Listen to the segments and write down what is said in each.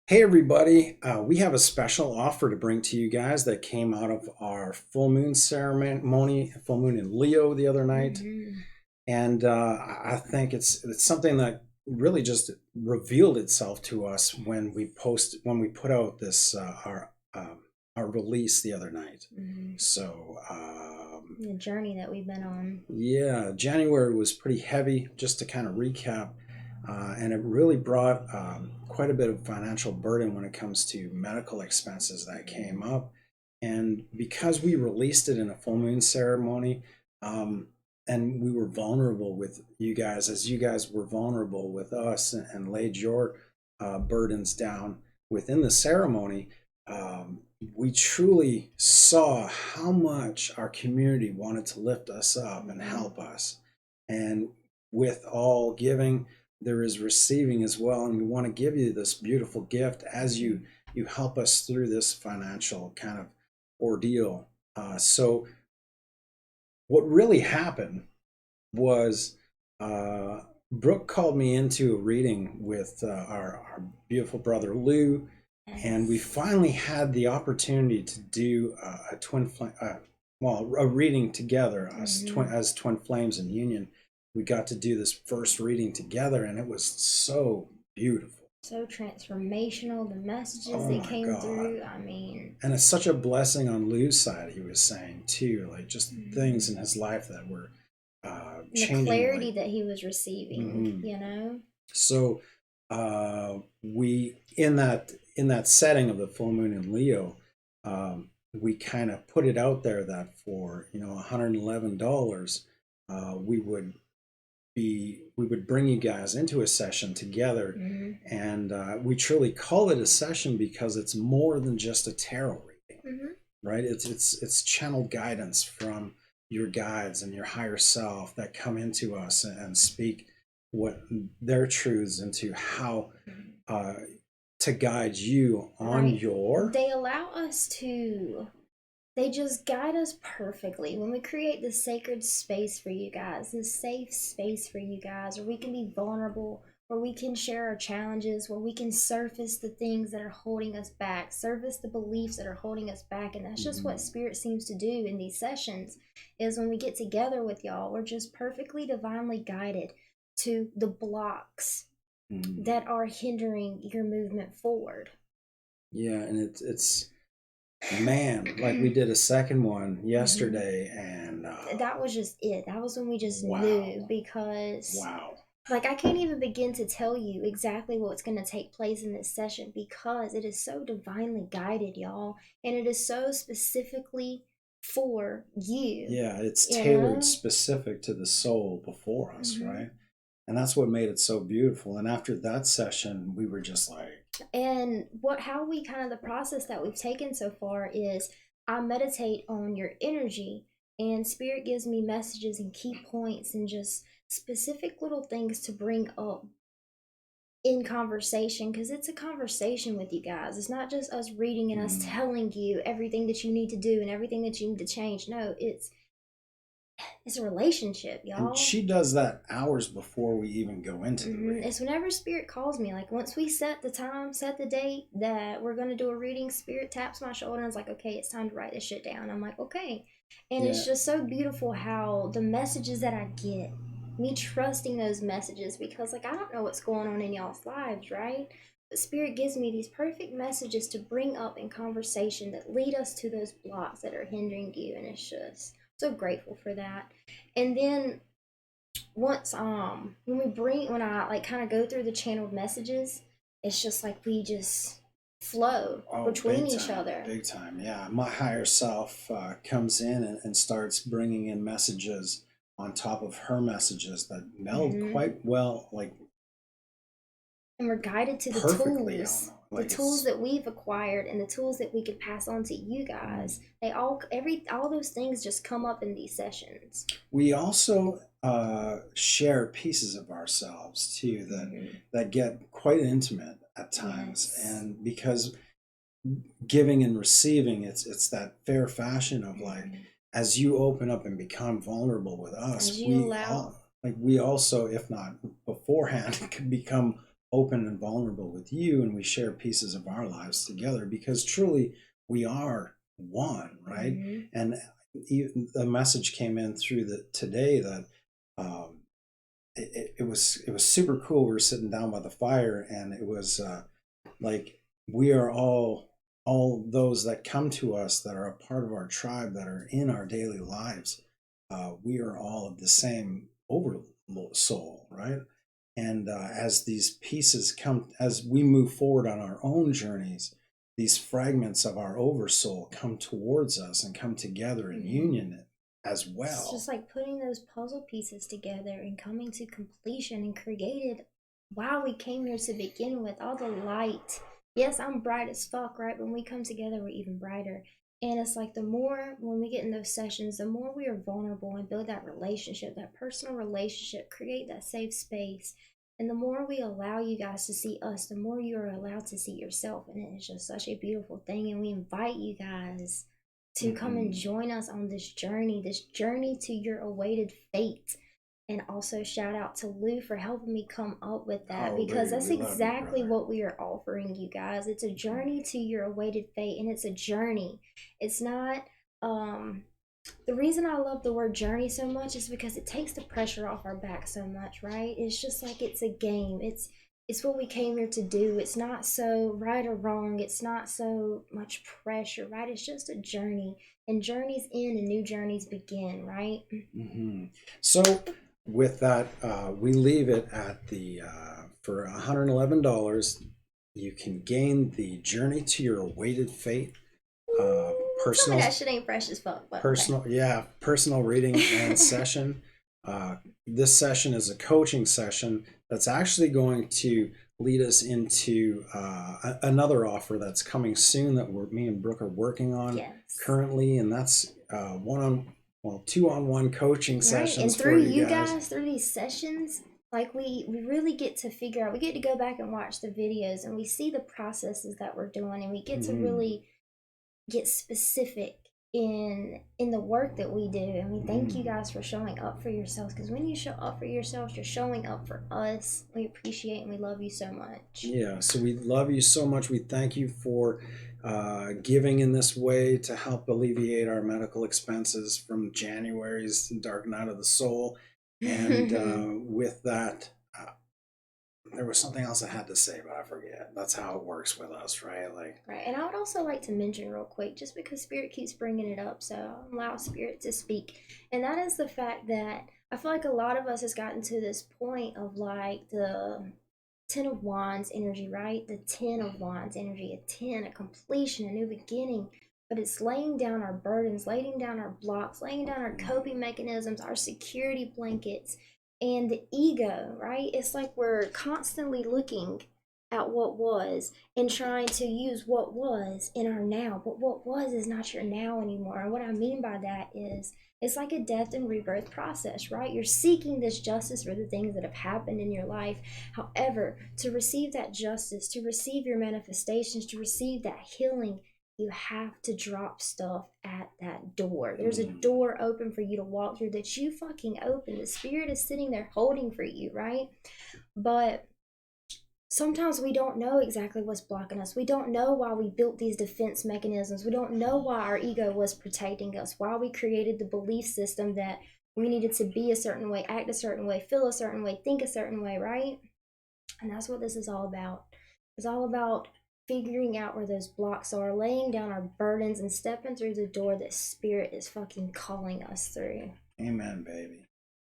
Hey everybody, we have a special offer to bring to you guys that came out of our full moon ceremony, full moon in Leo the other night, hmm and I think it's something that really just revealed itself to us when we put out this our release the other night. hmm So The journey that we've been on. yeah, January was pretty heavy, just to kind of recap, and it really brought quite a bit of financial burden when it comes to medical expenses that came up. And because we released it in a full moon ceremony, um, and we were vulnerable with you guys, as you guys were vulnerable with us and laid your burdens down within the ceremony, we truly saw how much our community wanted to lift us up and hmm help us. And with all giving, there is receiving as well. And we want to give you this beautiful gift as hmm you help us through this financial kind of ordeal. So what really happened was uh, Brooke called me into a reading with our beautiful brother Lou, and we Yes. finally had the opportunity to do a well, a reading together, hmm as twin flames in union. We got to do this first reading together, and it was so beautiful. So transformational. The messages Oh that my came God. through. I mean, And it's such a blessing on Lou's side, he was saying too, like just things hmm in his life that were and the changing, clarity like, that he was receiving, mhm. you know? So we in that setting of the full moon in Leo, we kind of put it out there that for $111, we would we would bring you guys into a session together, hmm and we truly call it a session because it's more than just a tarot reading, hmm right? It's channeled guidance from your guides and your higher self that come into us and speak what their truths into how uh, to guide you on Right. your. They allow us to They just guide us perfectly when we create this sacred space for you guys, this safe space for you guys, where we can be vulnerable, where we can share our challenges, where we can surface the things that are holding us back, surface the beliefs that are holding us back. And that's just what Mhm, Spirit seems to do in these sessions, is when we get together with y'all, we're just perfectly divinely guided to the blocks mhm. that are hindering your movement forward. Yeah, and it's man, like we did a second one hmm yesterday, and that was just it. That was when we just knew, wow, because wow. like I can't even begin to tell you exactly what's going to take place in this session, because it is so divinely guided, y'all, and it is so specifically for you, Yeah, it's you tailored know? specific to the soul before us, hmm right? And that's what made it so beautiful. And after that session, we were just like, And what how we kind of the process that we've taken so far is I meditate on your energy, and Spirit gives me messages and key points and just specific little things to bring up in conversation, because it's a conversation with you guys. It's not just us reading and us mm. telling you everything that you need to do and everything that you need to change. No, it's a relationship, And y'all. she does that hours before we even go into the It's reading. whenever Spirit calls me. Like, once we set the time, set the date that we're gonna do a reading, Spirit taps my shoulder and is like, "Okay, it's time to write this shit down." I'm like, "Okay," and it's Yeah, just so beautiful how the messages that I get, me trusting those messages, because like I don't know what's going on in y'all's lives, right? But Spirit gives me these perfect messages to bring up in conversation that lead us to those blocks that are hindering you, and it's just so grateful for that. And then once when I like kind of go through the channeled messages, it's just like we just flow oh, between each other. big time. Yeah, my higher self comes in and starts bringing in messages on top of her messages that meld hmm quite well, like and we're guided to perfectly. I don't know. the Like tools it's that we've acquired and the tools that we could pass on to you mm. guys. All those things just come up in these sessions. We also share pieces of ourselves too hmm that get quite intimate at times, yes. and because giving and receiving, it's that fair fashion of like, hmm as you open up and become vulnerable with as us, you allow we also, if not beforehand, can become open and vulnerable with you, and we share pieces of our lives together, because truly we are one, right? Mm-hmm. And the message came in through the today that um, it was super cool. We were sitting down by the fire, and it was like we are all those that come to us that are a part of our tribe, that are in our daily lives. We are all of the same over soul, right? And as these pieces come, as we move forward on our own journeys, these fragments of our oversoul come towards us and come together in Mm-hmm. union as It's just well. like putting those puzzle pieces together and coming to completion and created why we came here to begin with. All the light. Yes, I'm bright as fuck, right? When we come together, we're even brighter. And it's like the more when we get in those sessions, the more we are vulnerable and build that relationship, that personal relationship, create that safe space. And the more we allow you guys to see us, the more you are allowed to see yourself. And it is just such a beautiful thing. And we invite you guys to come and Mm-hmm. join us on this journey to your awaited fate. And also shout out to Lou for helping me come up with that, Oh, because baby, that's we love you, exactly brother. what we are offering you guys. It's a journey to your awaited fate, and it's a journey. It's not the reason I love the word journey so much is because it takes the pressure off our back so much, right? It's just like it's a game. It's what we came here to do. It's not so right or wrong. It's not so much pressure, right? It's just a journey. And journeys end and new journeys begin, right? Mm-hmm. So, with that, we leave it at the for $111. You can gain the Journey to Your Awaited Fate, Tell me personal that shit ain't fresh as fuck, but okay. personal reading and session. This session is a coaching session that's actually going to lead us into another offer that's coming soon, that me and Brooke are working on Yes. currently, and that's two-on-one coaching Right. sessions And for through you you guys. guys, through these sessions, like we really get to figure out, we get to go back and watch the videos and we see the processes that we're doing, and we get to Mm-hmm. really get specific in the work that we do. And we thank you Mm-hmm. guys for showing up for yourselves, because when you show up for yourselves, you're showing up for us. We appreciate and we love you so much. Yeah, so we love you so much. We thank you for giving in this way to help alleviate our medical expenses from January's Dark Night of the Soul. And with that, there was something else I had to say, but I forget. That's how it works with us, right? Like, Right. And I would also like to mention real quick, just because Spirit keeps bringing it up, so I'll allow Spirit to speak. And that is the fact that I feel like a lot of us has gotten to this point of like the Ten of Wands energy, right? The Ten of Wands energy, a 10, a completion, a new beginning. But it's laying down our burdens, laying down our blocks, laying down our coping mechanisms, our security blankets, and the ego, right? It's like we're constantly looking at what was and trying to use what was in our now. But what was is not your now anymore. And what I mean by that is it's like a death and rebirth process, right? You're seeking this justice for the things that have happened in your life. However, to receive that justice, to receive your manifestations, to receive that healing, you have to drop stuff at that door. There's a mm, door open for you to walk through that you fucking open. The spirit is sitting there holding for you, right? But sometimes we don't know exactly what's blocking us. We don't know why we built these defense mechanisms. We don't know why our ego was protecting us, why we created the belief system that we needed to be a certain way, act a certain way, feel a certain way, think a certain way, right? And that's what this is all about. It's all about figuring out where those blocks are, laying down our burdens, and stepping through the door that spirit is fucking calling us through. amen, baby.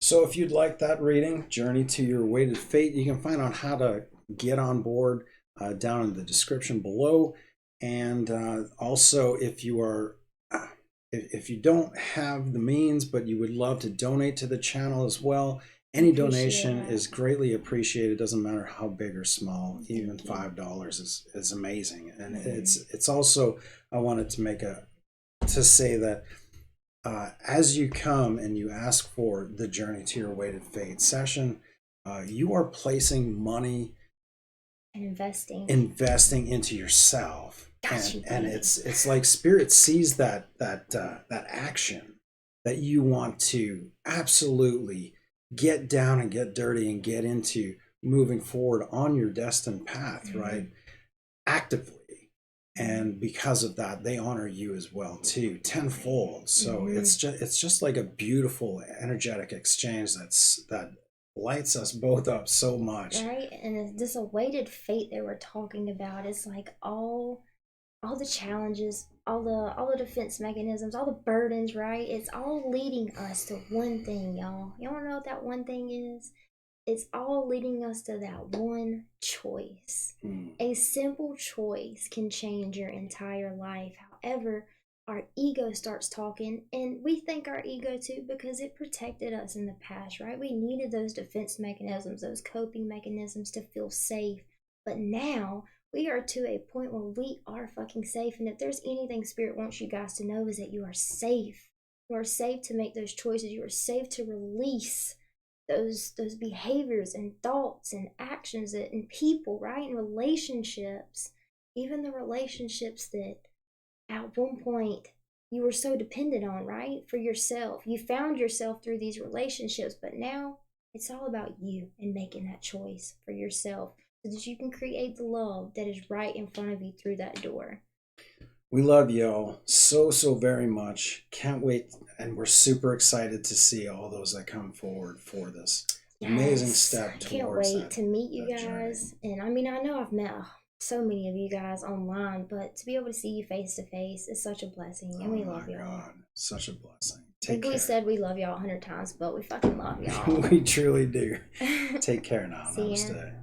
So if you'd like that reading, Journey to Your Awaited Fate, you can find out how to get on board down in the description below. And also, if you are if you don't have the means but you would love to donate to the channel as well, I any appreciate donation that. is greatly appreciated. Doesn't matter how big or small. Even Thank you. $5 is amazing. And Mm-hmm. it's also, I wanted to make a to say that as you come and you ask for the Journey to Your Weighted Fate session, you are placing money, And investing. investing into yourself, Got you, and baby. it's like spirit sees that action that you want to absolutely get down and get dirty and get into moving forward on your destined path, Mm-hmm. right? Actively. And because of that, they honor you as well too, tenfold. So Mm-hmm. it's just like a beautiful energetic exchange that lights us both up so much. Right? And it's this awaited fate that we're talking about. It's like all the challenges, all the defense mechanisms, all the burdens, right? It's all leading us to one thing, y'all. Y'all wanna know what that one thing is? It's all leading us to that one choice. Hmm. A simple choice can change your entire life. However, our ego starts talking, and we thank our ego too because it protected us in the past, right? We needed those defense mechanisms, those coping mechanisms to feel safe. But now we are to a point where we are fucking safe. And if there's anything Spirit wants you guys to know, is that you are safe. You are safe to make those choices. You are safe to release those behaviors and thoughts and actions that and people, right? And relationships, even the relationships that at one point you were so dependent on, right? For yourself. You found yourself through these relationships, but now it's all about you and making that choice for yourself so that you can create the love that is right in front of you through that door. We love y'all so, so very much. Can't wait. And we're super excited to see all those that come forward for this amazing Yes, step I can't towards wait to meet you that journey. guys. And I mean, I know I've met so many of you guys online, but to be able to see you face to face is such a blessing, and Oh we my love y'all. God. Such a blessing. I Take think we care. said we love y'all 100 times, but we fucking love y'all. We truly do. Take care now. See ya. Namaste.